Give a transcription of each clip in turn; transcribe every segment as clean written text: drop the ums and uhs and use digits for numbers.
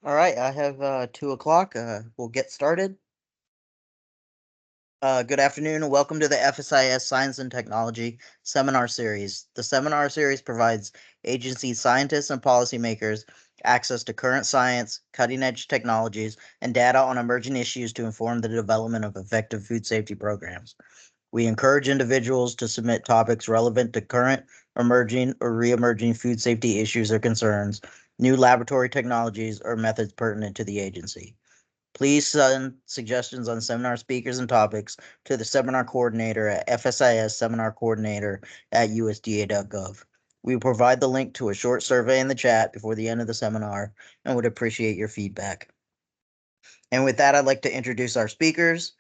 All right, I have 2 o'clock. We'll get started. Good afternoon and welcome to the FSIS Science and Technology Seminar Series. The seminar series provides agency scientists and policymakers access to current science, cutting edge technologies, and data on emerging issues to inform the development of effective food safety programs. We encourage individuals to submit topics relevant to current, emerging, or re emerging food safety issues or concerns, new laboratory technologies, or methods pertinent to the agency. Please send suggestions on seminar speakers and topics to the seminar coordinator at FSIS Seminar Coordinator at USDA.gov. We will provide the link to a short survey in the chat before the end of the seminar and would appreciate your feedback. And with that, I'd like to introduce our speakers.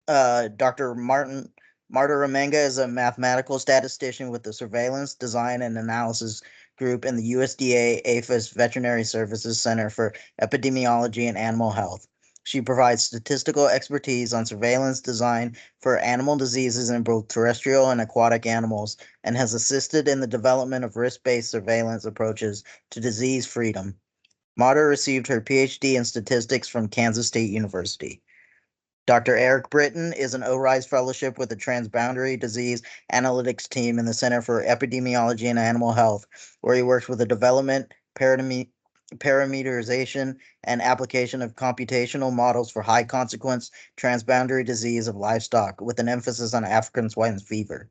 Dr. Marta Remenga is a mathematical statistician with the Surveillance, Design, and Analysis Group in the USDA APHIS Veterinary Services Center for Epidemiology and Animal Health. She provides statistical expertise on surveillance design for animal diseases in both terrestrial and aquatic animals and has assisted in the development of risk-based surveillance approaches to disease freedom. Marta received her PhD in statistics from Kansas State University. Dr. Eric Britton is an ORISE fellowship with the Transboundary Disease Analytics team in the Center for Epidemiology and Animal Health, where he works with the development, parameterization, and application of computational models for high consequence transboundary disease of livestock, with an emphasis on African swine fever.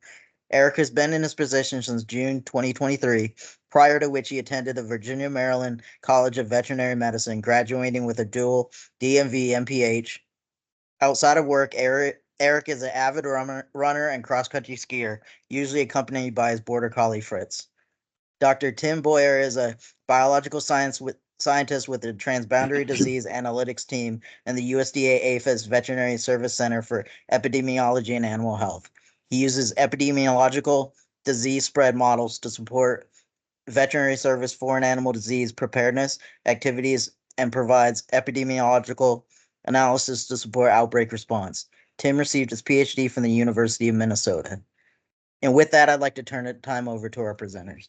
Eric has been in his position since June 2023, prior to which he attended the Virginia Maryland College of Veterinary Medicine, graduating with a dual DMV MPH. Outside of work, Eric is an avid runner and cross-country skier, usually accompanied by his border collie Fritz. Dr. Tim Boyer is a biological scientist with the Transboundary Disease Analytics team and the USDA APHIS Veterinary Service Center for Epidemiology and Animal Health. He uses epidemiological disease spread models to support veterinary service foreign animal disease preparedness activities and provides epidemiological analysis to support outbreak response. Tim received his PhD from the University of Minnesota. And with that, I'd like to turn the time over to our presenters.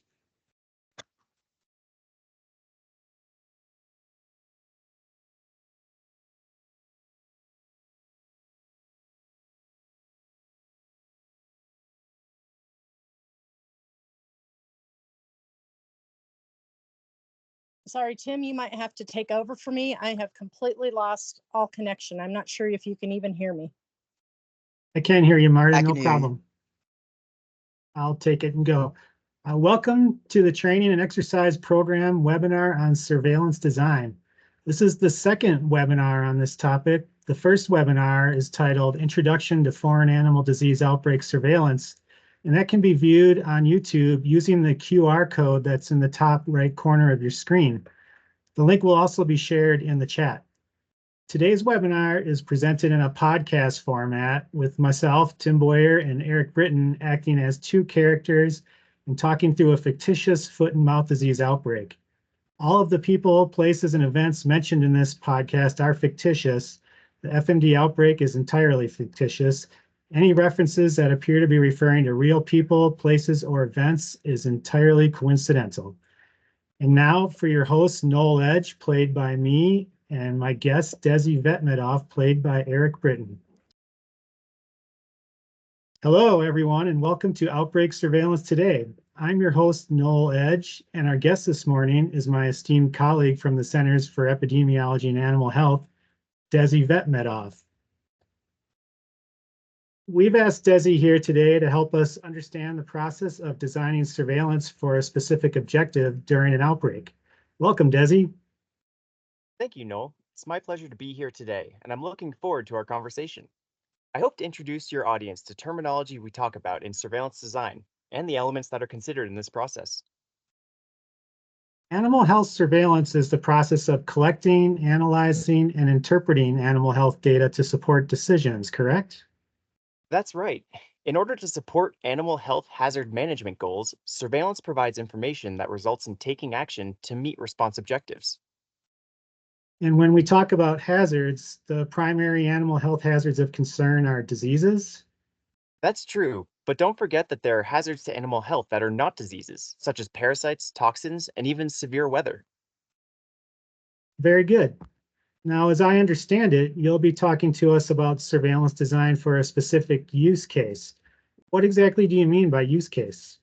Sorry, Tim, you might have to take over for me. I have completely lost all connection. I'm not sure if you can even hear me. I can hear you, Marta, I no can hear you. problem. I'll take it and go. Welcome to the Training and Exercise Program webinar on surveillance design. This is the second webinar on this topic. The first webinar is titled Introduction to Foreign Animal Disease Outbreak Surveillance, and that can be viewed on YouTube using the QR code that's in the top right corner of your screen. The link will also be shared in the chat. Today's webinar is presented in a podcast format with myself, Tim Boyer, and Eric Britton acting as two characters and talking through a fictitious foot and mouth disease outbreak. All of the people, places, and events mentioned in this podcast are fictitious. The FMD outbreak is entirely fictitious. Any references that appear to be referring to real people, places, or events is entirely coincidental. And now for your host, Noel Edge, played by me, and my guest, Desi Vetmedov, played by Eric Britton. Hello, everyone, and welcome to Outbreak Surveillance Today. I'm your host, Noel Edge, and our guest this morning is my esteemed colleague from the Centers for Epidemiology and Animal Health, Desi Vetmedov. We've asked Desi here today to help us understand the process of designing surveillance for a specific objective during an outbreak. Welcome, Desi. Thank you, Noel. It's my pleasure to be here today, and I'm looking forward to our conversation. I hope to introduce your audience to terminology we talk about in surveillance design and the elements that are considered in this process. Animal health surveillance is the process of collecting, analyzing, and interpreting animal health data to support decisions, correct? That's right. In order to support animal health hazard management goals, surveillance provides information that results in taking action to meet response objectives. And when we talk about hazards, the primary animal health hazards of concern are diseases. That's true, but don't forget that there are hazards to animal health that are not diseases, such as parasites, toxins, and even severe weather. Very good. Now, as I understand it, you'll be talking to us about surveillance design for a specific use case. What exactly do you mean by use case?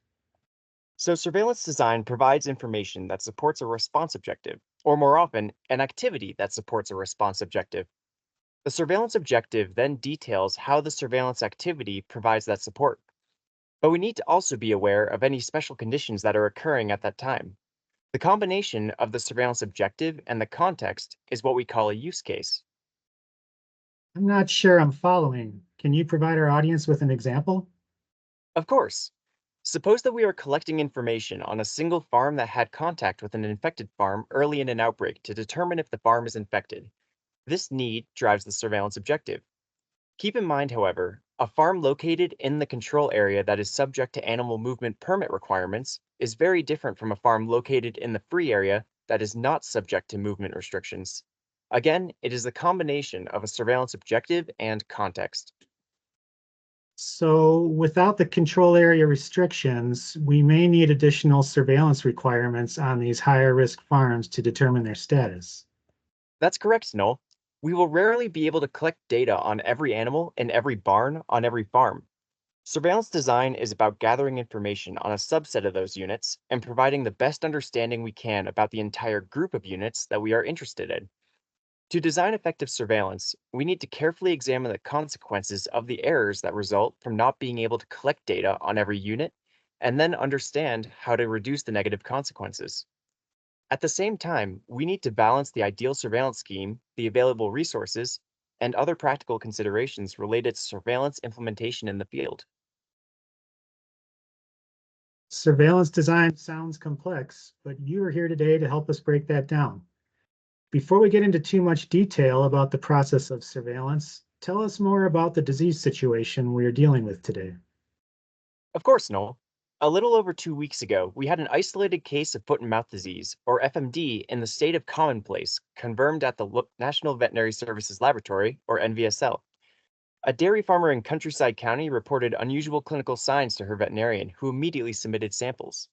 So surveillance design provides information that supports a response objective, or more often, an activity that supports a response objective. The surveillance objective then details how the surveillance activity provides that support. But we need to also be aware of any special conditions that are occurring at that time. The combination of the surveillance objective and the context is what we call a use case. I'm not sure I'm following. Can you provide our audience with an example? Of course, suppose that we are collecting information on a single farm that had contact with an infected farm early in an outbreak to determine if the farm is infected. This need drives the surveillance objective. Keep in mind, however, a farm located in the control area that is subject to animal movement permit requirements is very different from a farm located in the free area that is not subject to movement restrictions. Again, it is the combination of a surveillance objective and context. So without the control area restrictions, we may need additional surveillance requirements on these higher risk farms to determine their status. That's correct, Noel. We will rarely be able to collect data on every animal in every barn on every farm. Surveillance design is about gathering information on a subset of those units and providing the best understanding we can about the entire group of units that we are interested in. To design effective surveillance, we need to carefully examine the consequences of the errors that result from not being able to collect data on every unit, and then understand how to reduce the negative consequences. At the same time, we need to balance the ideal surveillance scheme, the available resources, and other practical considerations related to surveillance implementation in the field. Surveillance design sounds complex, but you are here today to help us break that down. Before we get into too much detail about the process of surveillance, tell us more about the disease situation we are dealing with today. Of course, Noel. A little over 2 weeks ago, we had an isolated case of foot and mouth disease, or FMD, in the state of Commonplace, confirmed at the National Veterinary Services Laboratory, or NVSL. A dairy farmer in Countryside County reported unusual clinical signs to her veterinarian, who immediately submitted samples.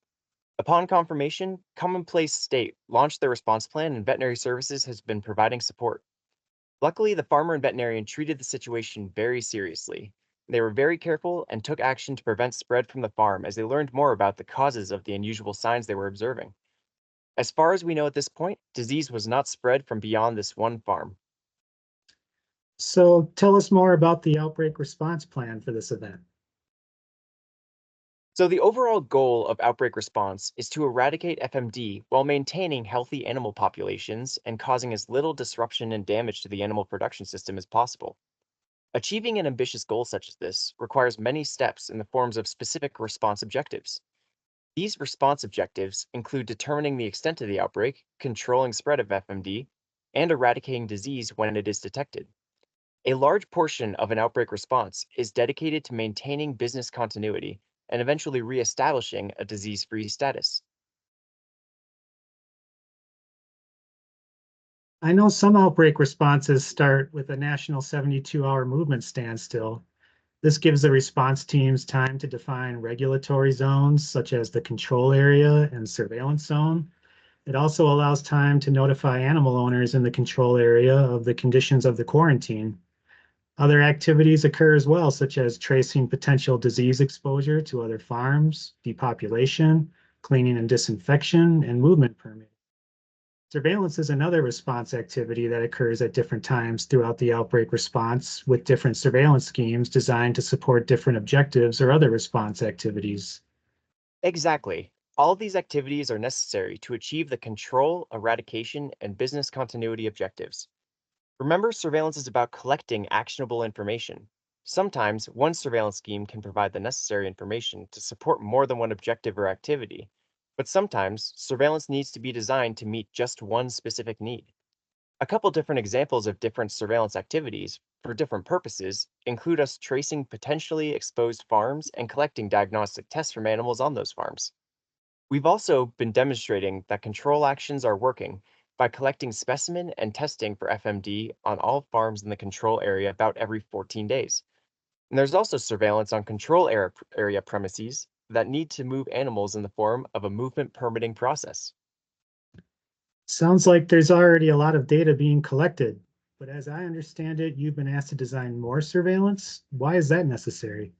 Upon confirmation, Commonplace State launched their response plan and veterinary services has been providing support. Luckily, the farmer and veterinarian treated the situation very seriously. They were very careful and took action to prevent spread from the farm as they learned more about the causes of the unusual signs they were observing. As far as we know at this point, disease was not spread from beyond this one farm. So tell us more about the outbreak response plan for this event. So, the overall goal of outbreak response is to eradicate FMD while maintaining healthy animal populations and causing as little disruption and damage to the animal production system as possible. Achieving an ambitious goal such as this requires many steps in the forms of specific response objectives. These response objectives include determining the extent of the outbreak, controlling spread of FMD, and eradicating disease when it is detected. A large portion of an outbreak response is dedicated to maintaining business continuity and eventually reestablishing a disease-free status. I know some outbreak responses start with a national 72-hour movement standstill. This gives the response teams time to define regulatory zones such as the control area and surveillance zone. It also allows time to notify animal owners in the control area of the conditions of the quarantine. Other activities occur as well, such as tracing potential disease exposure to other farms, depopulation, cleaning and disinfection, and movement permitting. Surveillance is another response activity that occurs at different times throughout the outbreak response with different surveillance schemes designed to support different objectives or other response activities. Exactly. All of these activities are necessary to achieve the control, eradication, and business continuity objectives. Remember, surveillance is about collecting actionable information. Sometimes one surveillance scheme can provide the necessary information to support more than one objective or activity, but sometimes surveillance needs to be designed to meet just one specific need. A couple different examples of different surveillance activities for different purposes include us tracing potentially exposed farms and collecting diagnostic tests from animals on those farms. We've also been demonstrating that control actions are working by collecting specimen and testing for FMD on all farms in the control area about every 14 days. And there's also surveillance on area premises that need to move animals in the form of a movement permitting process. Sounds like there's already a lot of data being collected, but as I understand it, you've been asked to design more surveillance. Why is that necessary?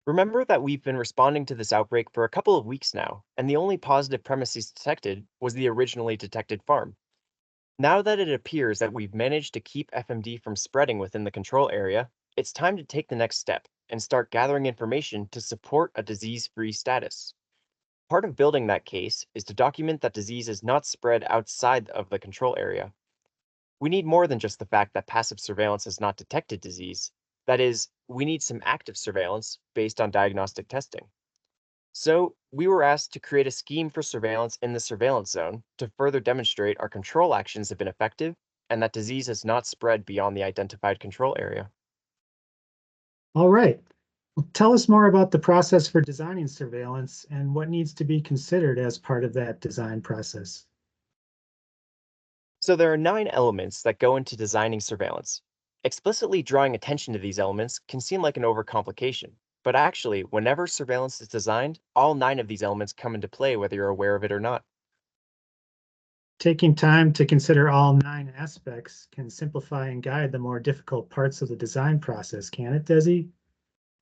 Remember that we've been responding to this outbreak for a couple of weeks now, and the only positive premises detected was the originally detected farm. Now that it appears that we've managed to keep FMD from spreading within the control area, it's time to take the next step and start gathering information to support a disease-free status. Part of building that case is to document that disease is not spread outside of the control area. We need more than just the fact that passive surveillance has not detected disease. That is, we need some active surveillance based on diagnostic testing. So, we were asked to create a scheme for surveillance in the surveillance zone to further demonstrate our control actions have been effective and that disease has not spread beyond the identified control area. All right. Well, tell us more about the process for designing surveillance and what needs to be considered as part of that design process. So, there are 9 elements that go into designing surveillance. Explicitly drawing attention to these elements can seem like an overcomplication, but actually, whenever surveillance is designed, all 9 of these elements come into play whether you're aware of it or not. Taking time to consider all 9 aspects can simplify and guide the more difficult parts of the design process, can it, Desi?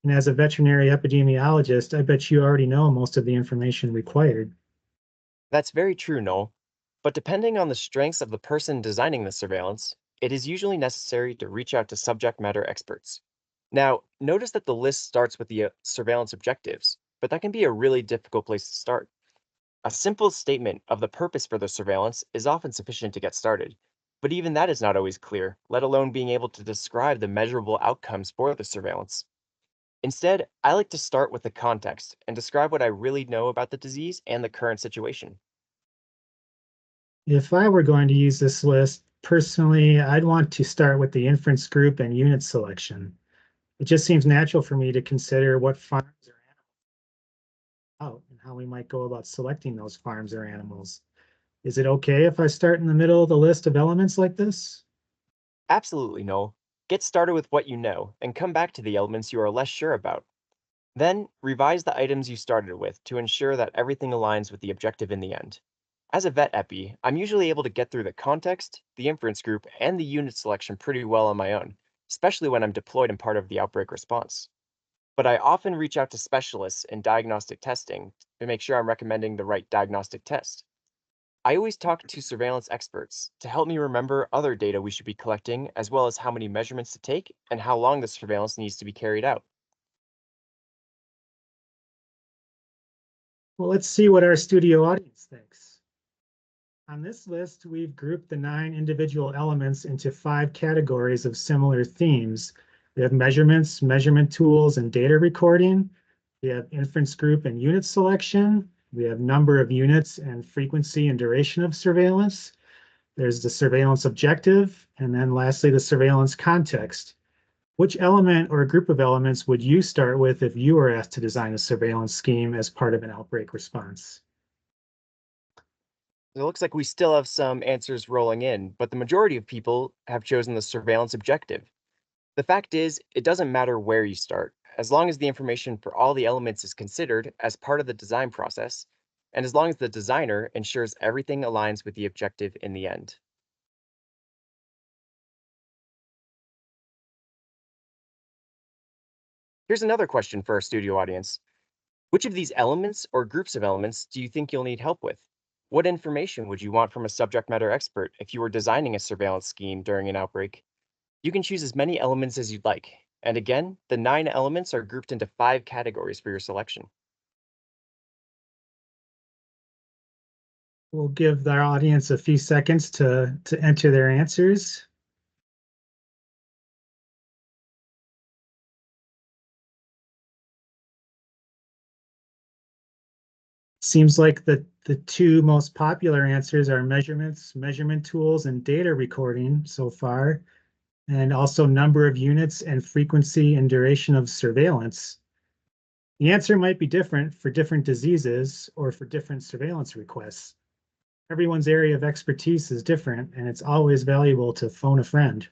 And as a veterinary epidemiologist, I bet you already know most of the information required. That's very true, Noel. But depending on the strengths of the person designing the surveillance, it is usually necessary to reach out to subject matter experts. Now, notice that the list starts with the surveillance objectives, but that can be a really difficult place to start. A simple statement of the purpose for the surveillance is often sufficient to get started, but even that is not always clear, let alone being able to describe the measurable outcomes for the surveillance. Instead, I like to start with the context and describe what I really know about the disease and the current situation. If I were going to use this list, personally, I'd want to start with the inference group and unit selection. It just seems natural for me to consider what farms are out and how we might go about selecting those farms or animals. Is it okay if I start in the middle of the list of elements like this? Absolutely, Noel. Get started with what you know and come back to the elements you are less sure about. Then, revise the items you started with to ensure that everything aligns with the objective in the end. As a vet epi, I'm usually able to get through the context, the inference group, and the unit selection pretty well on my own, especially when I'm deployed and part of the outbreak response. But I often reach out to specialists in diagnostic testing to make sure I'm recommending the right diagnostic test. I always talk to surveillance experts to help me remember other data we should be collecting, as well as how many measurements to take and how long the surveillance needs to be carried out. Well, let's see what our studio audience thinks. On this list, we've grouped the 9 individual elements into 5 categories of similar themes. We have measurements, measurement tools, and data recording. We have inference group and unit selection. We have number of units and frequency and duration of surveillance. There's the surveillance objective, and then lastly, the surveillance context. Which element or group of elements would you start with if you were asked to design a surveillance scheme as part of an outbreak response? It looks like we still have some answers rolling in, but the majority of people have chosen the surveillance objective. The fact is, it doesn't matter where you start, as long as the information for all the elements is considered as part of the design process, and as long as the designer ensures everything aligns with the objective in the end. Here's another question for our studio audience. Which of these elements or groups of elements do you think you'll need help with? What information would you want from a subject matter expert if you were designing a surveillance scheme during an outbreak? You can choose as many elements as you'd like. And again, the 9 elements are grouped into 5 categories for your selection. We'll give our audience a few seconds to enter their answers. Seems like the 2 most popular answers are measurements, measurement tools, and data recording so far, and also number of units and frequency and duration of surveillance. The answer might be different for different diseases or for different surveillance requests. Everyone's area of expertise is different, and it's always valuable to phone a friend.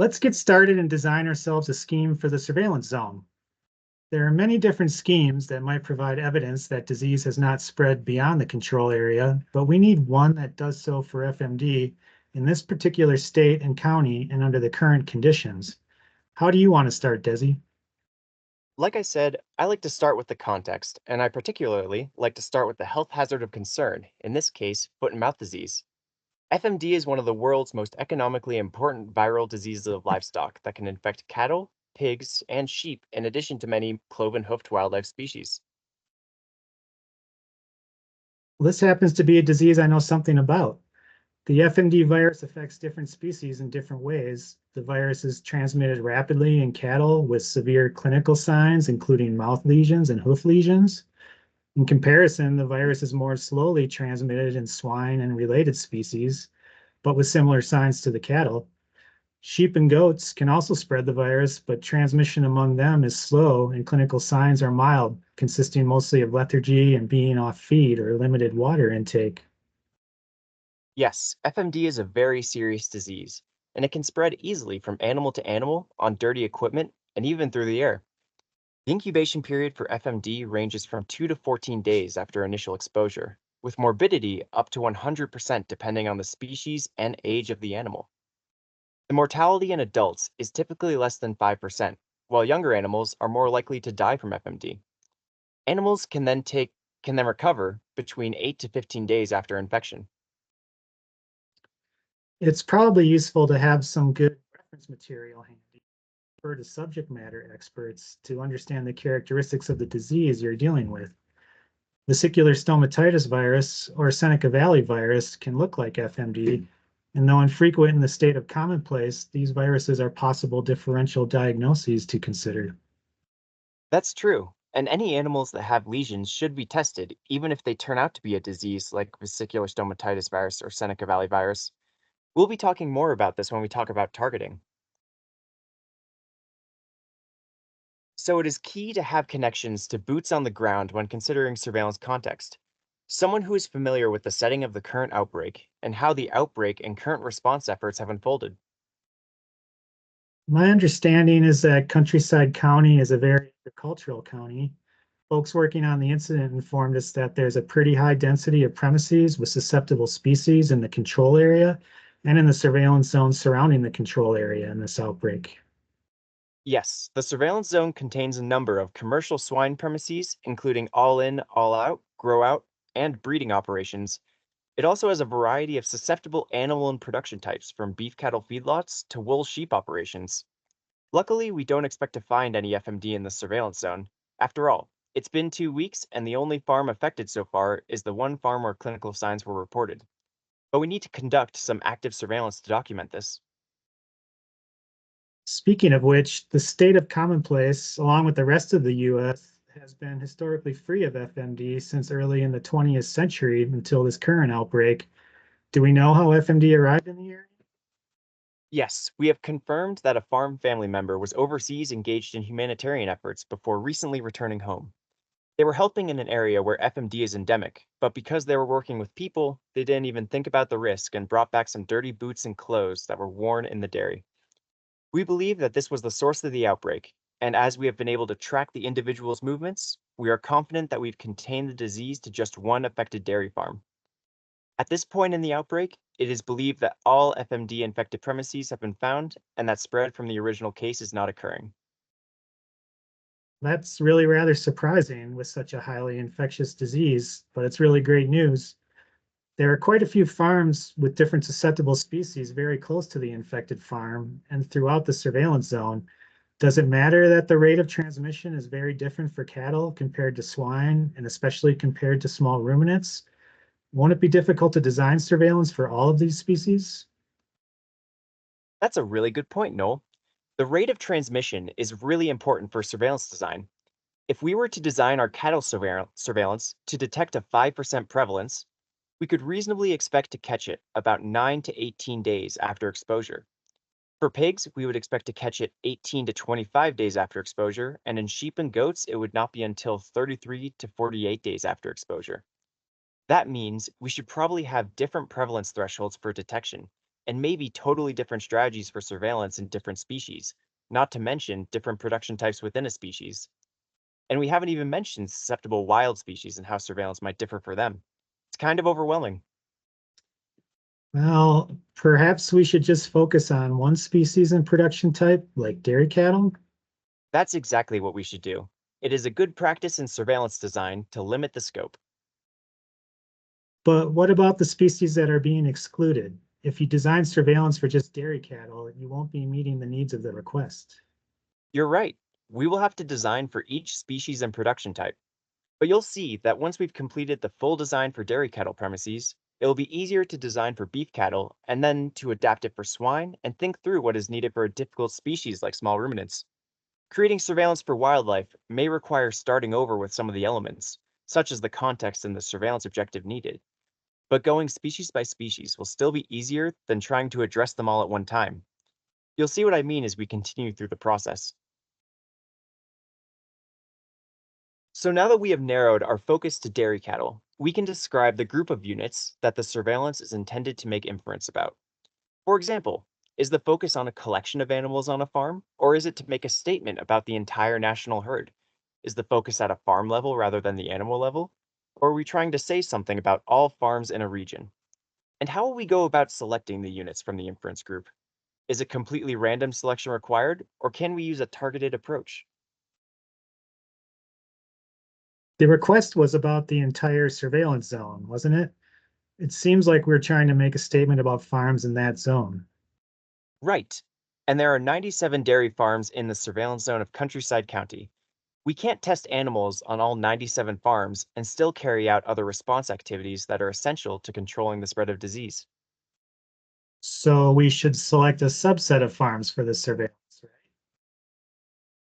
Let's get started and design ourselves a scheme for the surveillance zone. There are many different schemes that might provide evidence that disease has not spread beyond the control area, but we need one that does so for FMD in this particular state and county and under the current conditions. How do you want to start, Desi? Like I said, I like to start with the context, and I particularly like to start with the health hazard of concern, in this case, foot and mouth disease. FMD is one of the world's most economically important viral diseases of livestock that can infect cattle, pigs, and sheep, in addition to many cloven-hoofed wildlife species. This happens to be a disease I know something about. The FMD virus affects different species in different ways. The virus is transmitted rapidly in cattle with severe clinical signs, including mouth lesions and hoof lesions. In comparison, the virus is more slowly transmitted in swine and related species, but with similar signs to the cattle. Sheep and goats can also spread the virus, but transmission among them is slow and clinical signs are mild, consisting mostly of lethargy and being off feed or limited water intake. Yes, FMD is a very serious disease, and it can spread easily from animal to animal, on dirty equipment, and even through the air. The incubation period for FMD ranges from 2 to 14 days after initial exposure, with morbidity up to 100% depending on the species and age of the animal. The mortality in adults is typically less than 5%, while younger animals are more likely to die from FMD. Animals can then recover between 8 to 15 days after infection. It's probably useful to have some good reference material handy for the subject matter experts to understand the characteristics of the disease you're dealing with. Vesicular stomatitis virus or Seneca Valley virus can look like FMD, and though infrequent in the state of commonplace, these viruses are possible differential diagnoses to consider. That's true, and any animals that have lesions should be tested, even if they turn out to be a disease like vesicular stomatitis virus or Seneca Valley virus. We'll be talking more about this when we talk about targeting. So it is key to have connections to boots on the ground when considering surveillance context. Someone who is familiar with the setting of the current outbreak and how the outbreak and current response efforts have unfolded. My understanding is that Countryside County is a very agricultural county. Folks working on the incident informed us that there's a pretty high density of premises with susceptible species in the control area and in the surveillance zone surrounding the control area in this outbreak. Yes, the surveillance zone contains a number of commercial swine premises, including all in, all out, grow out, and breeding operations. It also has a variety of susceptible animal and production types, from beef cattle feedlots to wool sheep operations. Luckily, we don't expect to find any FMD in the surveillance zone. After all, it's been 2 weeks, and the only farm affected so far is the one farm where clinical signs were reported. But we need to conduct some active surveillance to document this. Speaking of which, the state of commonplace, along with the rest of the US, has been historically free of FMD since early in the 20th century until this current outbreak. Do we know how FMD arrived in the area? Yes, we have confirmed that a farm family member was overseas engaged in humanitarian efforts before recently returning home. They were helping in an area where FMD is endemic, but because they were working with people, they didn't even think about the risk and brought back some dirty boots and clothes that were worn in the dairy. We believe that this was the source of the outbreak, and as we have been able to track the individual's movements, we are confident that we've contained the disease to just one affected dairy farm. At this point in the outbreak, it is believed that all FMD infected premises have been found and that spread from the original case is not occurring. That's really rather surprising with such a highly infectious disease, but it's really great news. There are quite a few farms with different susceptible species very close to the infected farm and throughout the surveillance zone. Does it matter that the rate of transmission is very different for cattle compared to swine, and especially compared to small ruminants? Won't it be difficult to design surveillance for all of these species? That's a really good point, Noel. The rate of transmission is really important for surveillance design. If we were to design our cattle surveillance to detect a 5% prevalence, we could reasonably expect to catch it about 9 to 18 days after exposure. For pigs, we would expect to catch it 18 to 25 days after exposure, and in sheep and goats, it would not be until 33 to 48 days after exposure. That means we should probably have different prevalence thresholds for detection, and maybe totally different strategies for surveillance in different species, not to mention different production types within a species. And we haven't even mentioned susceptible wild species and how surveillance might differ for them. It's kind of overwhelming. Well, perhaps we should just focus on one species and production type, like dairy cattle. That's exactly what we should do. It is a good practice in surveillance design to limit the scope. But what about the species that are being excluded? If you design surveillance for just dairy cattle, you won't be meeting the needs of the request. You're right. We will have to design for each species and production type. But you'll see that once we've completed the full design for dairy cattle premises, it will be easier to design for beef cattle and then to adapt it for swine and think through what is needed for a difficult species like small ruminants. Creating surveillance for wildlife may require starting over with some of the elements, such as the context and the surveillance objective needed. But going species by species will still be easier than trying to address them all at one time. You'll see what I mean as we continue through the process. So now that we have narrowed our focus to dairy cattle, we can describe the group of units that the surveillance is intended to make inference about. For example, is the focus on a collection of animals on a farm, or is it to make a statement about the entire national herd? Is the focus at a farm level rather than the animal level? Or are we trying to say something about all farms in a region? And how will we go about selecting the units from the inference group? Is a completely random selection required, or can we use a targeted approach? The request was about the entire surveillance zone, wasn't it? It seems like we're trying to make a statement about farms in that zone. Right. And there are 97 dairy farms in the surveillance zone of Countryside County. We can't test animals on all 97 farms and still carry out other response activities that are essential to controlling the spread of disease. So we should select a subset of farms for the surveillance, right?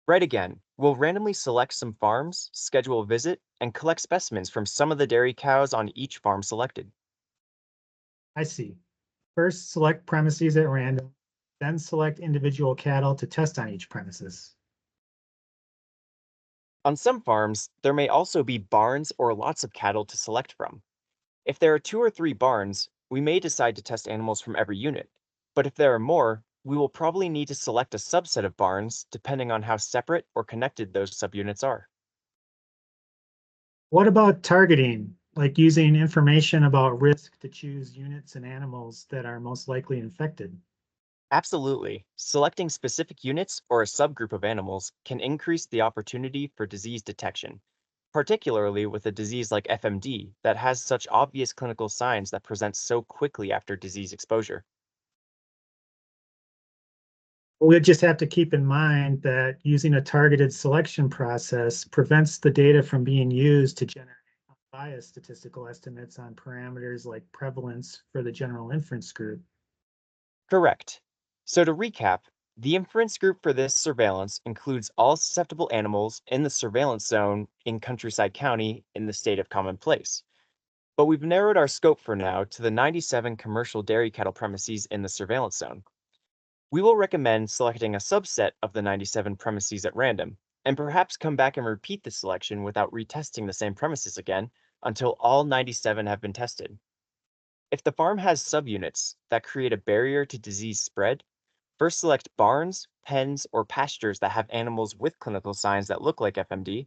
Right again, we'll randomly select some farms, schedule a visit, and collect specimens from some of the dairy cows on each farm selected. I see. First, select premises at random, then select individual cattle to test on each premises. On some farms, there may also be barns or lots of cattle to select from. If there are 2 or 3 barns, we may decide to test animals from every unit. But if there are more, we will probably need to select a subset of barns depending on how separate or connected those subunits are. What about targeting, like using information about risk to choose units and animals that are most likely infected? Absolutely. Selecting specific units or a subgroup of animals can increase the opportunity for disease detection, particularly with a disease like FMD that has such obvious clinical signs that present so quickly after disease exposure. We'll just have to keep in mind that using a targeted selection process prevents the data from being used to generate biased statistical estimates on parameters like prevalence for the general inference group. Correct. So to recap, the inference group for this surveillance includes all susceptible animals in the surveillance zone in Countryside County in the state of Common Place. But we've narrowed our scope for now to the 97 commercial dairy cattle premises in the surveillance zone. We will recommend selecting a subset of the 97 premises at random, and perhaps come back and repeat the selection without retesting the same premises again until all 97 have been tested. If the farm has subunits that create a barrier to disease spread, first select barns, pens, or pastures that have animals with clinical signs that look like FMD,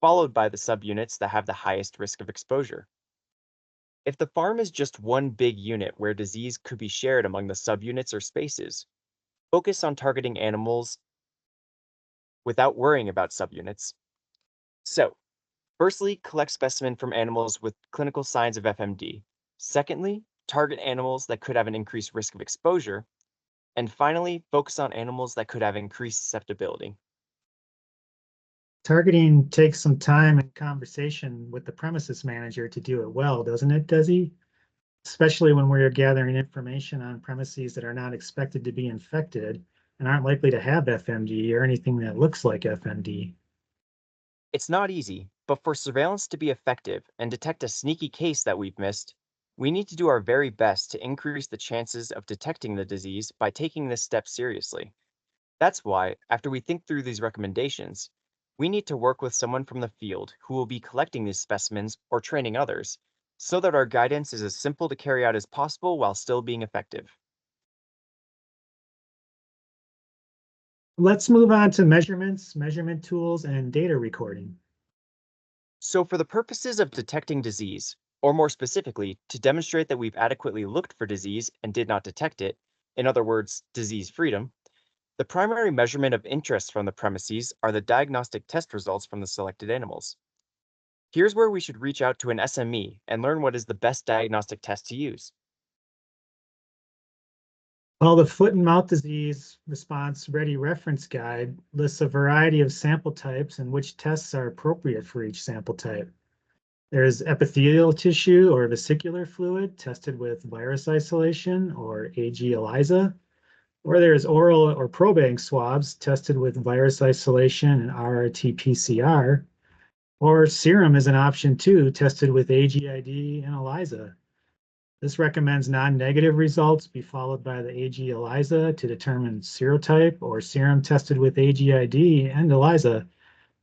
followed by the subunits that have the highest risk of exposure. If the farm is just one big unit where disease could be shared among the subunits or spaces, focus on targeting animals without worrying about subunits. So, firstly, collect specimen from animals with clinical signs of FMD. Secondly, target animals that could have an increased risk of exposure. And finally, focus on animals that could have increased susceptibility. Targeting takes some time and conversation with the premises manager to do it well, doesn't it, Desi? Especially when we're gathering information on premises that are not expected to be infected and aren't likely to have FMD or anything that looks like FMD. It's not easy, but for surveillance to be effective and detect a sneaky case that we've missed, we need to do our very best to increase the chances of detecting the disease by taking this step seriously. That's why, after we think through these recommendations, we need to work with someone from the field who will be collecting these specimens or training others, so that our guidance is as simple to carry out as possible while still being effective. Let's move on to measurements, measurement tools, and data recording. So for the purposes of detecting disease, or more specifically, to demonstrate that we've adequately looked for disease and did not detect it, in other words, disease freedom, the primary measurement of interest from the premises are the diagnostic test results from the selected animals. Here's where we should reach out to an SME and learn what is the best diagnostic test to use. Well, the Foot and Mouth Disease Response Ready Reference Guide lists a variety of sample types and which tests are appropriate for each sample type. There's epithelial tissue or vesicular fluid tested with virus isolation or AG ELISA, or there's oral or probank swabs tested with virus isolation and RRT-PCR, or serum is an option too, tested with AGID and ELISA. This recommends non-negative results be followed by the AG ELISA to determine serotype or serum tested with AGID and ELISA.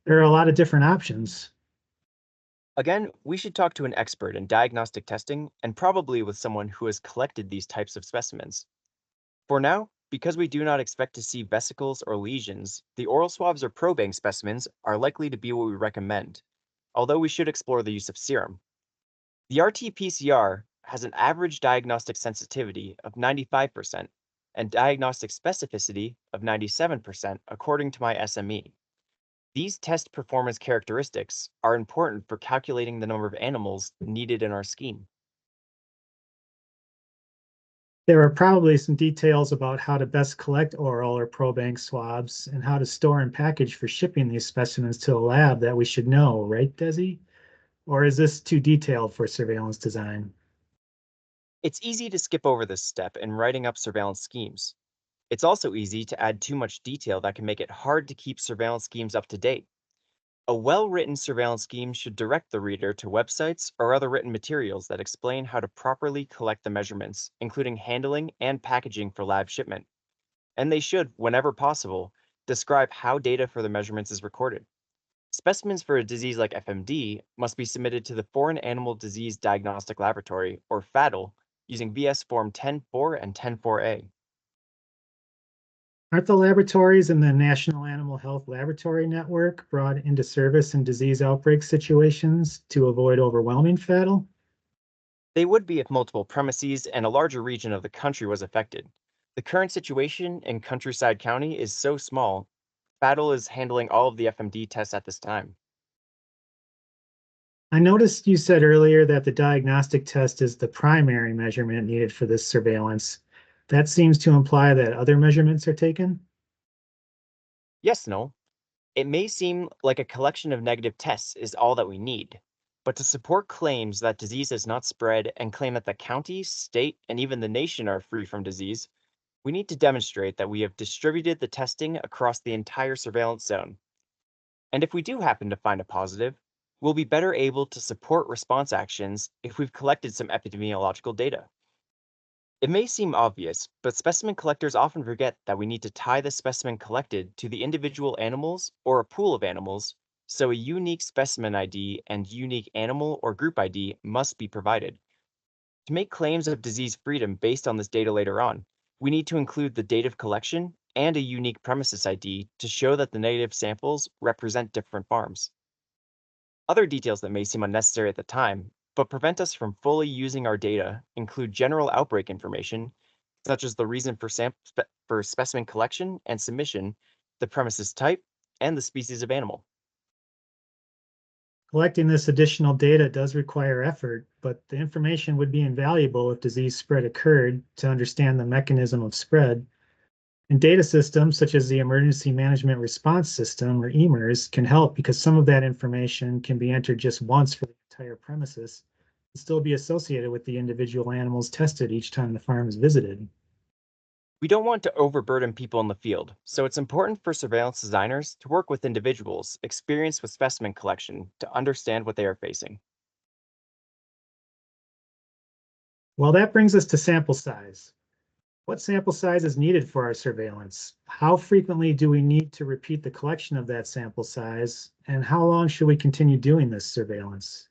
There are a lot of different options. Again, we should talk to an expert in diagnostic testing and probably with someone who has collected these types of specimens. For now, because we do not expect to see vesicles or lesions, the oral swabs or probank specimens are likely to be what we recommend, although we should explore the use of serum. The RT-PCR has an average diagnostic sensitivity of 95% and diagnostic specificity of 97% according to my SME. These test performance characteristics are important for calculating the number of animals needed in our scheme. There are probably some details about how to best collect oral or probank swabs and how to store and package for shipping these specimens to the lab that we should know, right, Desi? Or is this too detailed for surveillance design? It's easy to skip over this step in writing up surveillance schemes. It's also easy to add too much detail that can make it hard to keep surveillance schemes up to date. A well-written surveillance scheme should direct the reader to websites or other written materials that explain how to properly collect the measurements, including handling and packaging for lab shipment. And they should, whenever possible, describe how data for the measurements is recorded. Specimens for a disease like FMD must be submitted to the Foreign Animal Disease Diagnostic Laboratory, or FADL, using VS Form 10.4 and 10.4a. Aren't the laboratories in the National Animal Health Laboratory Network brought into service in disease outbreak situations to avoid overwhelming FADL? They would be if multiple premises and a larger region of the country was affected. The current situation in Countryside County is so small, FADL is handling all of the FMD tests at this time. I noticed you said earlier that the diagnostic test is the primary measurement needed for this surveillance. That seems to imply that other measurements are taken. Yes, no. It may seem like a collection of negative tests is all that we need, but to support claims that disease has not spread and claim that the county, state, and even the nation are free from disease, we need to demonstrate that we have distributed the testing across the entire surveillance zone. And if we do happen to find a positive, we'll be better able to support response actions if we've collected some epidemiological data. It may seem obvious, but specimen collectors often forget that we need to tie the specimen collected to the individual animals or a pool of animals, so a unique specimen ID and unique animal or group ID must be provided. To make claims of disease freedom based on this data later on, we need to include the date of collection and a unique premises ID to show that the negative samples represent different farms. Other details that may seem unnecessary at the time, but prevent us from fully using our data, include general outbreak information, such as the reason for specimen collection and submission, the premises type, and the species of animal. Collecting this additional data does require effort, but the information would be invaluable if disease spread occurred to understand the mechanism of spread. And data systems such as the Emergency Management Response System, or EMERS, can help because some of that information can be entered just once for the entire premises and still be associated with the individual animals tested each time the farm is visited. We don't want to overburden people in the field, so it's important for surveillance designers to work with individuals experienced with specimen collection to understand what they are facing. Well, that brings us to sample size. What sample size is needed for our surveillance? How frequently do we need to repeat the collection of that sample size? And how long should we continue doing this surveillance?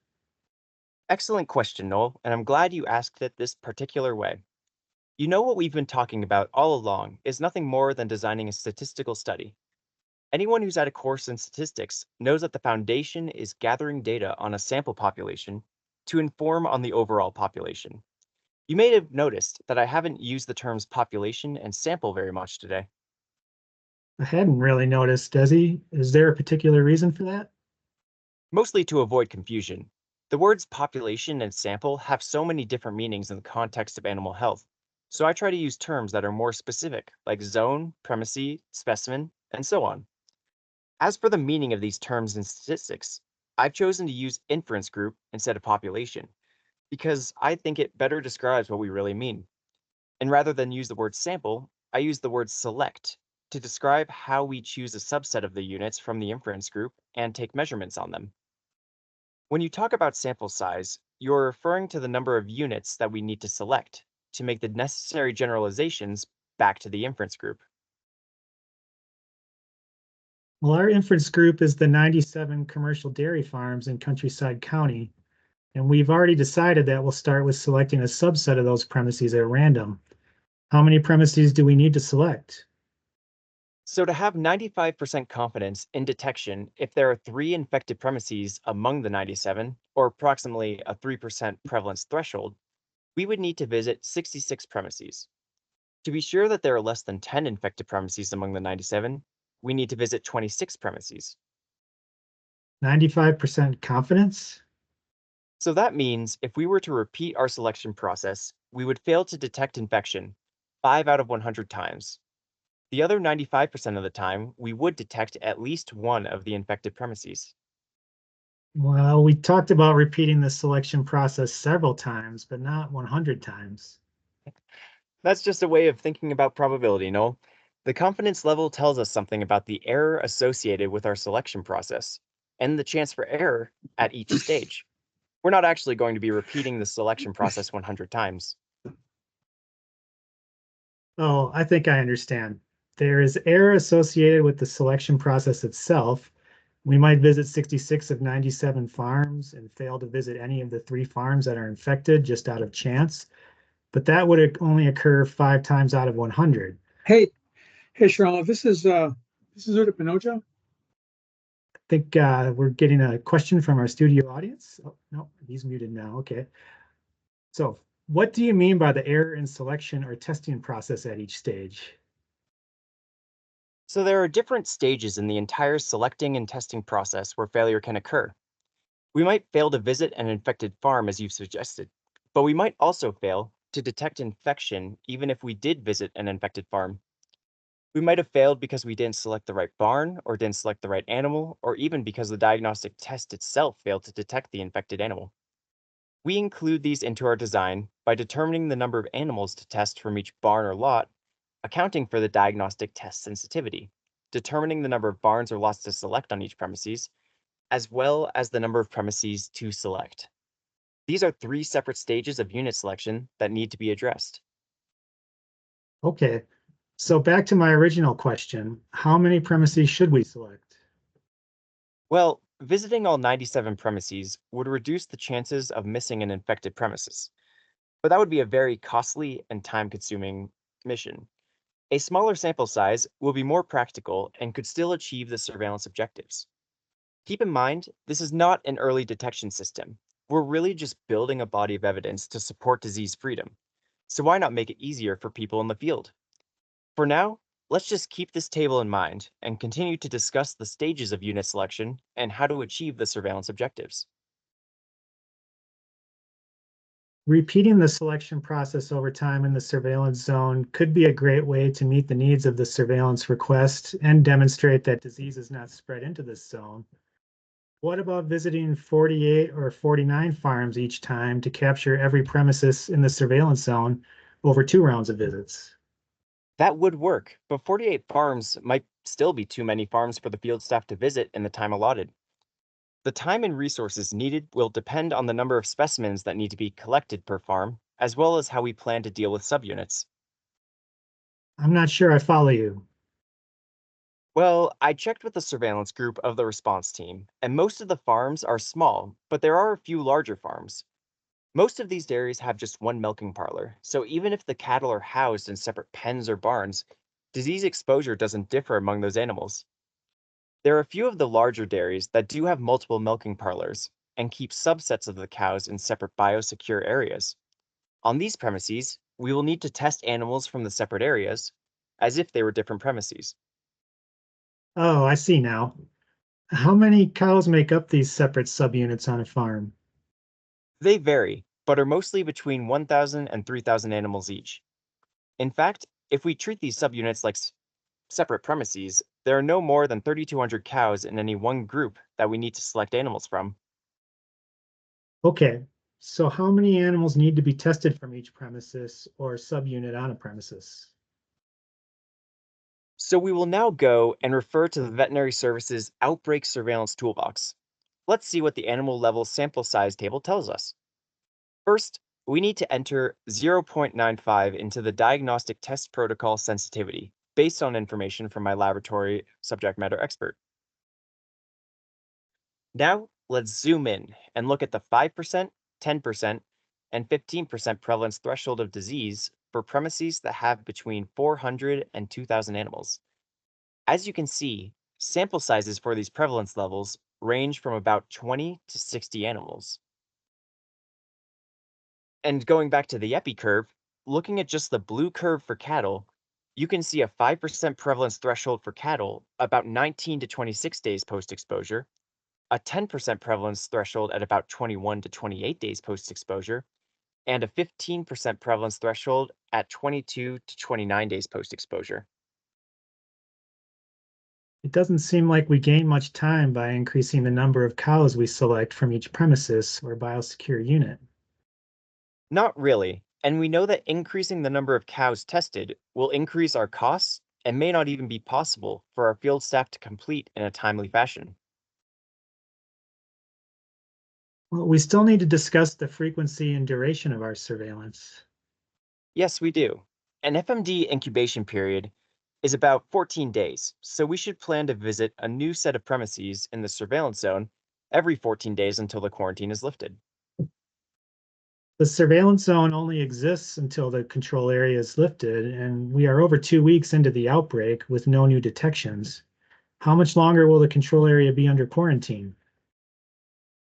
Excellent question, Noel, and I'm glad you asked it this particular way. You know what we've been talking about all along is nothing more than designing a statistical study. Anyone who's had a course in statistics knows that the foundation is gathering data on a sample population to inform on the overall population. You may have noticed that I haven't used the terms population and sample very much today. I hadn't really noticed, Desi. Is there a particular reason for that? Mostly to avoid confusion. The words population and sample have so many different meanings in the context of animal health, so I try to use terms that are more specific, like zone, premises, specimen, and so on. As for the meaning of these terms in statistics, I've chosen to use inference group instead of population, because I think it better describes what we really mean. And rather than use the word sample, I use the word select to describe how we choose a subset of the units from the inference group and take measurements on them. When you talk about sample size, you're referring to the number of units that we need to select to make the necessary generalizations back to the inference group. Well, our inference group is the 97 commercial dairy farms in Countryside County, and we've already decided that we'll start with selecting a subset of those premises at random. How many premises do we need to select? So to have 95% confidence in detection if there are 3 infected premises among the 97, or approximately a 3% prevalence threshold, we would need to visit 66 premises. To be sure that there are less than 10 infected premises among the 97, we need to visit 26 premises. 95% confidence? So that means if we were to repeat our selection process, we would fail to detect infection 5 out of 100 times. The other 95% of the time, we would detect at least one of the infected premises. Well, we talked about repeating the selection process several times, but not 100 times. That's just a way of thinking about probability, Noel. The confidence level tells us something about the error associated with our selection process and the chance for error at each stage. We're not actually going to be repeating the selection process 100 times. Oh, I think I understand. There is error associated with the selection process itself. We might visit 66 of 97 farms and fail to visit any of the 3 farms that are infected just out of chance, but that would only occur 5 times out of 100. Hey, Charlotte, this is Uda Pinocha. I think we're getting a question from our studio audience. Oh, no, he's muted now. Okay. So, what do you mean by the error in selection or testing process at each stage? So there are different stages in the entire selecting and testing process where failure can occur. We might fail to visit an infected farm as you've suggested, but we might also fail to detect infection even if we did visit an infected farm. We might have failed because we didn't select the right barn, or didn't select the right animal, or even because the diagnostic test itself failed to detect the infected animal. We include these into our design by determining the number of animals to test from each barn or lot, accounting for the diagnostic test sensitivity, determining the number of barns or lots to select on each premises, as well as the number of premises to select. These are 3 separate stages of unit selection that need to be addressed. Okay, so back to my original question, how many premises should we select? Well, visiting all 97 premises would reduce the chances of missing an infected premises, but that would be a very costly and time-consuming mission. A smaller sample size will be more practical and could still achieve the surveillance objectives. Keep in mind, this is not an early detection system. We're really just building a body of evidence to support disease freedom. So why not make it easier for people in the field? For now, let's just keep this table in mind and continue to discuss the stages of unit selection and how to achieve the surveillance objectives. Repeating the selection process over time in the surveillance zone could be a great way to meet the needs of the surveillance request and demonstrate that disease is not spread into this zone. What about visiting 48 or 49 farms each time to capture every premises in the surveillance zone over 2 rounds of visits? That would work, but 48 farms might still be too many farms for the field staff to visit in the time allotted. The time and resources needed will depend on the number of specimens that need to be collected per farm, as well as how we plan to deal with subunits. I'm not sure I follow you. Well, I checked with the surveillance group of the response team, and most of the farms are small, but there are a few larger farms. Most of these dairies have just one milking parlor, so even if the cattle are housed in separate pens or barns, disease exposure doesn't differ among those animals. There are a few of the larger dairies that do have multiple milking parlors and keep subsets of the cows in separate biosecure areas. On these premises, we will need to test animals from the separate areas as if they were different premises. Oh, I see now. How many cows make up these separate subunits on a farm? They vary, but are mostly between 1,000 and 3,000 animals each. In fact, if we treat these subunits like separate premises, there are no more than 3,200 cows in any one group that we need to select animals from. Okay, so how many animals need to be tested from each premises or subunit on a premises? So we will now go and refer to the Veterinary Services Outbreak Surveillance Toolbox. Let's see what the animal level sample size table tells us. First, we need to enter 0.95 into the diagnostic test protocol sensitivity based on information from my laboratory subject matter expert. Now, let's zoom in and look at the 5%, 10%, and 15% prevalence threshold of disease for premises that have between 400 and 2,000 animals. As you can see, sample sizes for these prevalence levels range from about 20 to 60 animals. And going back to the epi curve, looking at just the blue curve for cattle, you can see a 5% prevalence threshold for cattle about 19 to 26 days post-exposure, a 10% prevalence threshold at about 21 to 28 days post-exposure, and a 15% prevalence threshold at 22 to 29 days post-exposure. It doesn't seem like we gain much time by increasing the number of cows we select from each premises or biosecure unit. Not really, and we know that increasing the number of cows tested will increase our costs and may not even be possible for our field staff to complete in a timely fashion. Well, we still need to discuss the frequency and duration of our surveillance. Yes, we do. An FMD incubation period is about 14 days, so we should plan to visit a new set of premises in the surveillance zone every 14 days until the quarantine is lifted. The surveillance zone only exists until the control area is lifted, and we are over 2 weeks into the outbreak with no new detections. How much longer will the control area be under quarantine?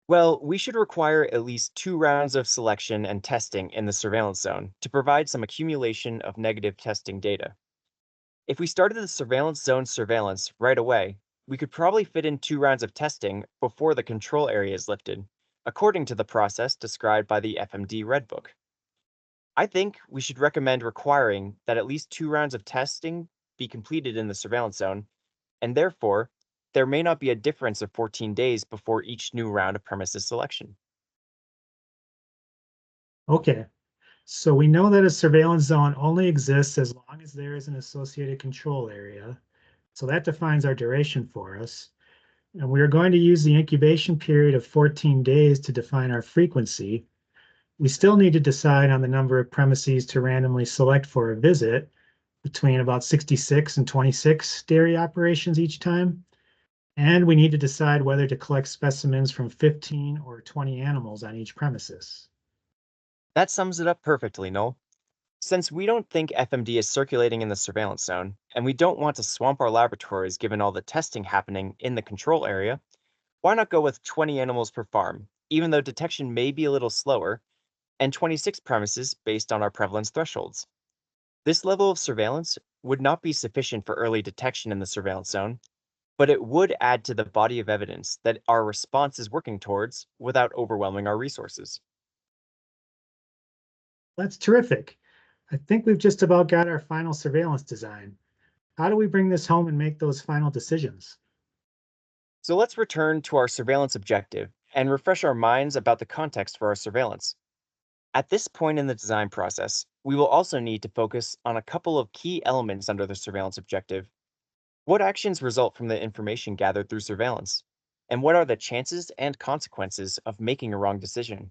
Well, we should require at least 2 rounds of selection and testing in the surveillance zone to provide some accumulation of negative testing data. If we started the surveillance zone surveillance right away, we could probably fit in 2 rounds of testing before the control area is lifted, according to the process described by the FMD Red Book. I think we should recommend requiring that at least 2 rounds of testing be completed in the surveillance zone, and therefore, there may not be a difference of 14 days before each new round of premises selection. Okay, so we know that a surveillance zone only exists as long as there is an associated control area. So that defines our duration for us. And we are going to use the incubation period of 14 days to define our frequency. We still need to decide on the number of premises to randomly select for a visit between about 66 and 26 dairy operations each time. And we need to decide whether to collect specimens from 15 or 20 animals on each premises. That sums it up perfectly, Noel. Since we don't think FMD is circulating in the surveillance zone, and we don't want to swamp our laboratories given all the testing happening in the control area, why not go with 20 animals per farm, even though detection may be a little slower, and 26 premises based on our prevalence thresholds? This level of surveillance would not be sufficient for early detection in the surveillance zone, but it would add to the body of evidence that our response is working towards without overwhelming our resources. That's terrific. I think we've just about got our final surveillance design. How do we bring this home and make those final decisions? So let's return to our surveillance objective and refresh our minds about the context for our surveillance. At this point in the design process, we will also need to focus on a couple of key elements under the surveillance objective. What actions result from the information gathered through surveillance? And what are the chances and consequences of making a wrong decision?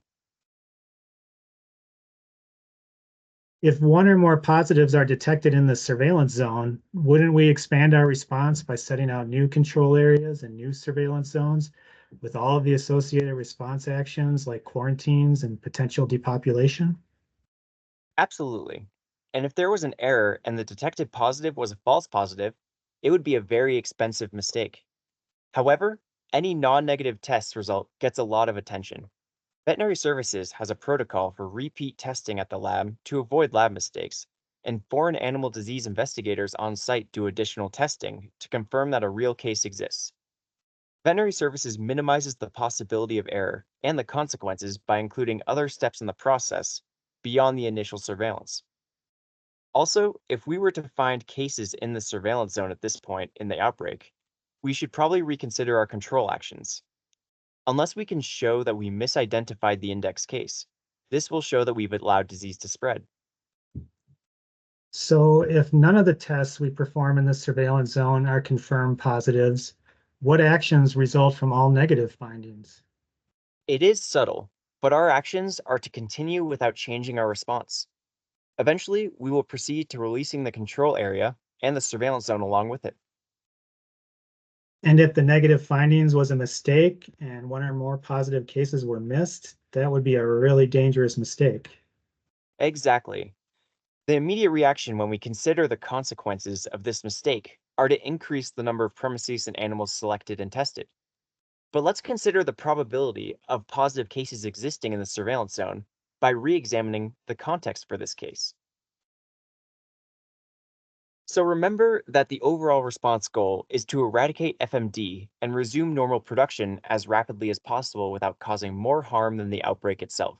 If one or more positives are detected in the surveillance zone, wouldn't we expand our response by setting out new control areas and new surveillance zones with all of the associated response actions like quarantines and potential depopulation? Absolutely. And if there was an error and the detected positive was a false positive, it would be a very expensive mistake. However, any non-negative test result gets a lot of attention. Veterinary Services has a protocol for repeat testing at the lab to avoid lab mistakes, and foreign animal disease investigators on site do additional testing to confirm that a real case exists. Veterinary Services minimizes the possibility of error and the consequences by including other steps in the process beyond the initial surveillance. Also, if we were to find cases in the surveillance zone at this point in the outbreak, we should probably reconsider our control actions. Unless we can show that we misidentified the index case, this will show that we've allowed disease to spread. So if none of the tests we perform in the surveillance zone are confirmed positives, what actions result from all negative findings? It is subtle, but our actions are to continue without changing our response. Eventually, we will proceed to releasing the control area and the surveillance zone along with it. And if the negative findings was a mistake and one or more positive cases were missed, that would be a really dangerous mistake. Exactly. The immediate reaction when we consider the consequences of this mistake are to increase the number of premises and animals selected and tested. But let's consider the probability of positive cases existing in the surveillance zone by re-examining the context for this case. So remember that the overall response goal is to eradicate FMD and resume normal production as rapidly as possible without causing more harm than the outbreak itself.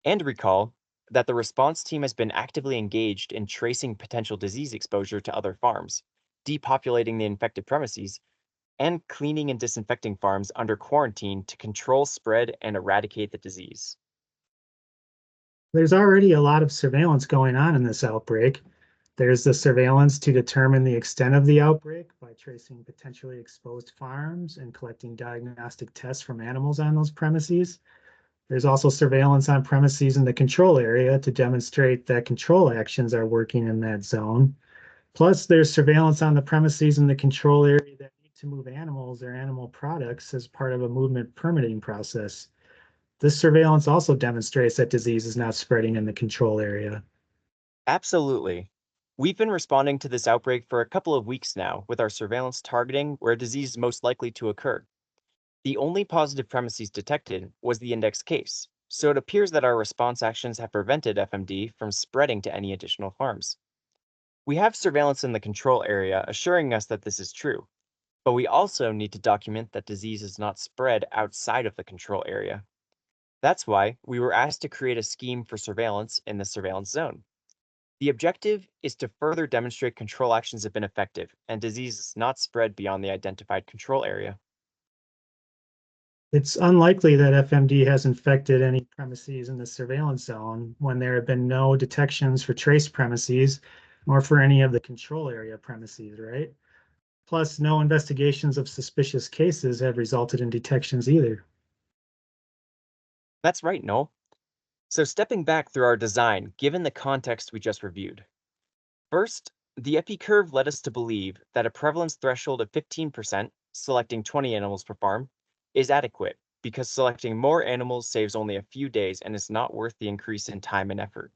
And recall that the response team has been actively engaged in tracing potential disease exposure to other farms, depopulating the infected premises, and cleaning and disinfecting farms under quarantine to control spread and eradicate the disease. There's already a lot of surveillance going on in this outbreak. There's the surveillance to determine the extent of the outbreak by tracing potentially exposed farms and collecting diagnostic tests from animals on those premises. There's also surveillance on premises in the control area to demonstrate that control actions are working in that zone. Plus, there's surveillance on the premises in the control area that need to move animals or animal products as part of a movement permitting process. This surveillance also demonstrates that disease is not spreading in the control area. Absolutely. We've been responding to this outbreak for a couple of weeks now with our surveillance targeting where disease is most likely to occur. The only positive premises detected was the index case, so it appears that our response actions have prevented FMD from spreading to any additional farms. We have surveillance in the control area assuring us that this is true, but we also need to document that disease is not spread outside of the control area. That's why we were asked to create a scheme for surveillance in the surveillance zone. The objective is to further demonstrate control actions have been effective and disease is not spread beyond the identified control area. It's unlikely that FMD has infected any premises in the surveillance zone when there have been no detections for trace premises or for any of the control area premises, right? Plus, no investigations of suspicious cases have resulted in detections either. That's right, Noel. So stepping back through our design, given the context we just reviewed. First, the epi curve led us to believe that a prevalence threshold of 15%, selecting 20 animals per farm, is adequate because selecting more animals saves only a few days and is not worth the increase in time and effort.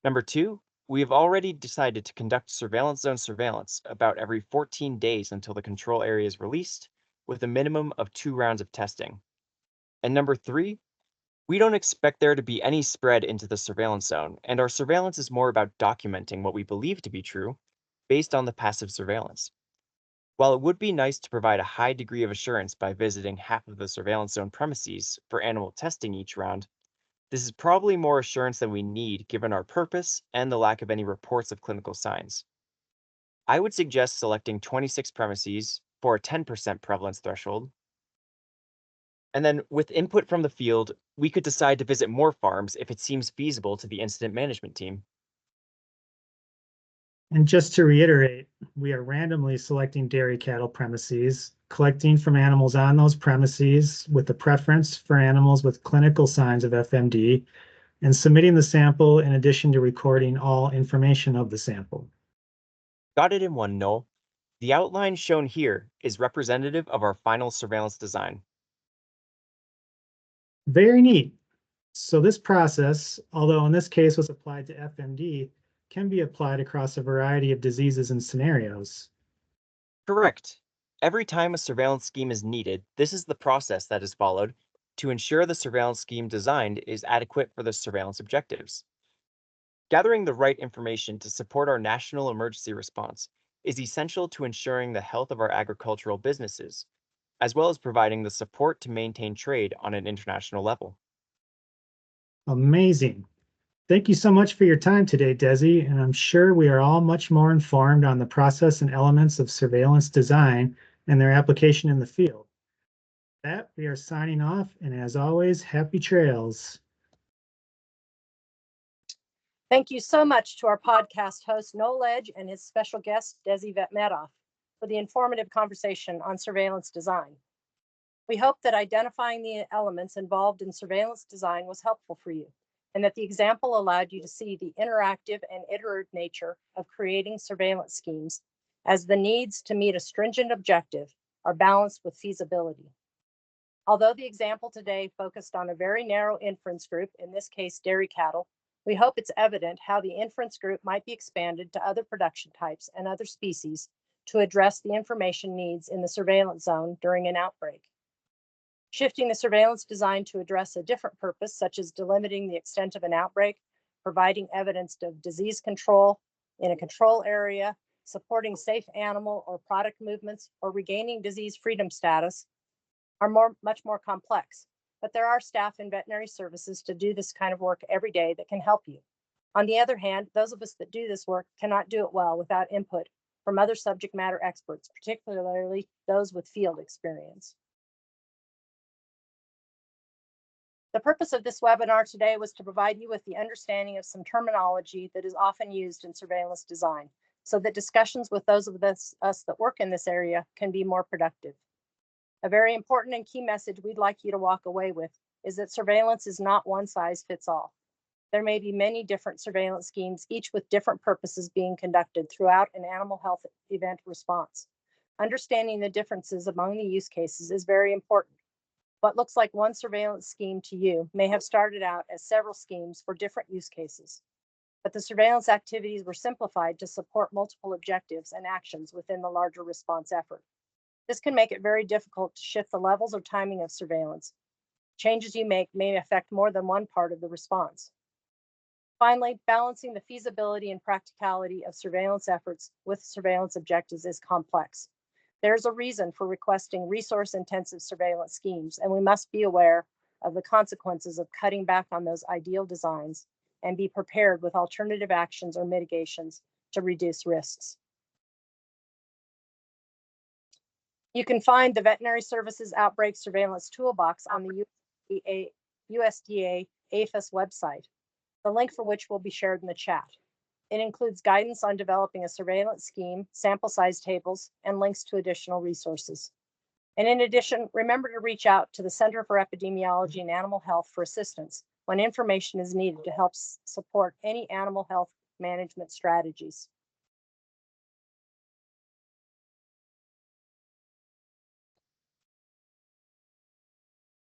Number two, we have already decided to conduct surveillance zone surveillance about every 14 days until the control area is released, with a minimum of 2 rounds of testing. And number three, we don't expect there to be any spread into the surveillance zone, and our surveillance is more about documenting what we believe to be true based on the passive surveillance. While it would be nice to provide a high degree of assurance by visiting half of the surveillance zone premises for animal testing each round, this is probably more assurance than we need given our purpose and the lack of any reports of clinical signs. I would suggest selecting 26 premises for a 10% prevalence threshold. And then with input from the field, we could decide to visit more farms if it seems feasible to the incident management team. And just to reiterate, we are randomly selecting dairy cattle premises, collecting from animals on those premises with a preference for animals with clinical signs of FMD, and submitting the sample in addition to recording all information of the sample. Got it in one, Noel. The outline shown here is representative of our final surveillance design. Very neat. So this process, although in this case was applied to FMD, can be applied across a variety of diseases and scenarios. Correct. Every time a surveillance scheme is needed, this is the process that is followed to ensure the surveillance scheme designed is adequate for the surveillance objectives. Gathering the right information to support our national emergency response is essential to ensuring the health of our agricultural businesses, as well as providing the support to maintain trade on an international level. Amazing. Thank you so much for your time today, Desi, and I'm sure we are all much more informed on the process and elements of surveillance design and their application in the field. With that, we are signing off, and as always, happy trails. Thank you so much to our podcast host, Noel Edge, and his special guest, Desi Vetmedov, for the informative conversation on surveillance design. We hope that identifying the elements involved in surveillance design was helpful for you, and that the example allowed you to see the interactive and iterative nature of creating surveillance schemes as the needs to meet a stringent objective are balanced with feasibility. Although the example today focused on a very narrow inference group, in this case dairy cattle, we hope it's evident how the inference group might be expanded to other production types and other species to address the information needs in the surveillance zone during an outbreak. Shifting the surveillance design to address a different purpose, such as delimiting the extent of an outbreak, providing evidence of disease control in a control area, supporting safe animal or product movements, or regaining disease freedom status, are much more complex. But there are staff in veterinary services to do this kind of work every day that can help you. On the other hand, those of us that do this work cannot do it well without input from other subject matter experts, particularly those with field experience. The purpose of this webinar today was to provide you with the understanding of some terminology that is often used in surveillance design, so that discussions with those of us that work in this area can be more productive. A very important and key message we'd like you to walk away with is that surveillance is not one size fits all. There may be many different surveillance schemes, each with different purposes being conducted throughout an animal health event response. Understanding the differences among the use cases is very important. What looks like one surveillance scheme to you may have started out as several schemes for different use cases, but the surveillance activities were simplified to support multiple objectives and actions within the larger response effort. This can make it very difficult to shift the levels or timing of surveillance. Changes you make may affect more than one part of the response. Finally, balancing the feasibility and practicality of surveillance efforts with surveillance objectives is complex. There's a reason for requesting resource-intensive surveillance schemes, and we must be aware of the consequences of cutting back on those ideal designs and be prepared with alternative actions or mitigations to reduce risks. You can find the Veterinary Services Outbreak Surveillance Toolbox on the USDA APHIS website, the link for which will be shared in the chat. It includes guidance on developing a surveillance scheme, sample size tables, and links to additional resources. And in addition, remember to reach out to the Center for Epidemiology and Animal Health for assistance when information is needed to help support any animal health management strategies.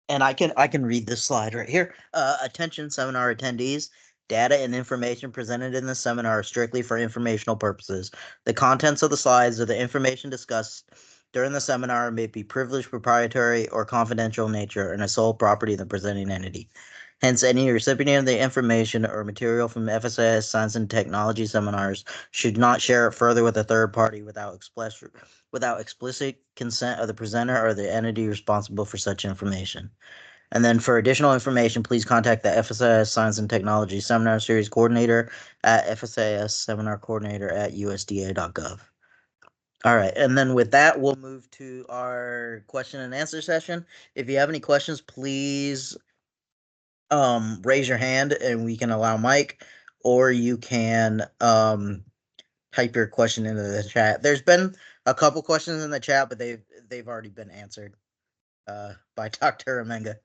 And I can read this slide right here. Attention seminar attendees. Data and information presented in the seminar are strictly for informational purposes. The contents of the slides or the information discussed during the seminar may be privileged, proprietary, or confidential in nature and a sole property of the presenting entity. Hence, any recipient of the information or material from FSIS Science and Technology seminars should not share it further with a third party without explicit consent of the presenter or the entity responsible for such information. And then for additional information, please contact the FSIS Science and Technology Seminar Series Coordinator at FSIS Seminar Coordinator at USDA.gov. All right, and then with that, we'll move to our question and answer session. If you have any questions, please raise your hand and we can allow Mike, or you can type your question into the chat. There's been a couple questions in the chat, but they've already been answered by Dr. Amenga.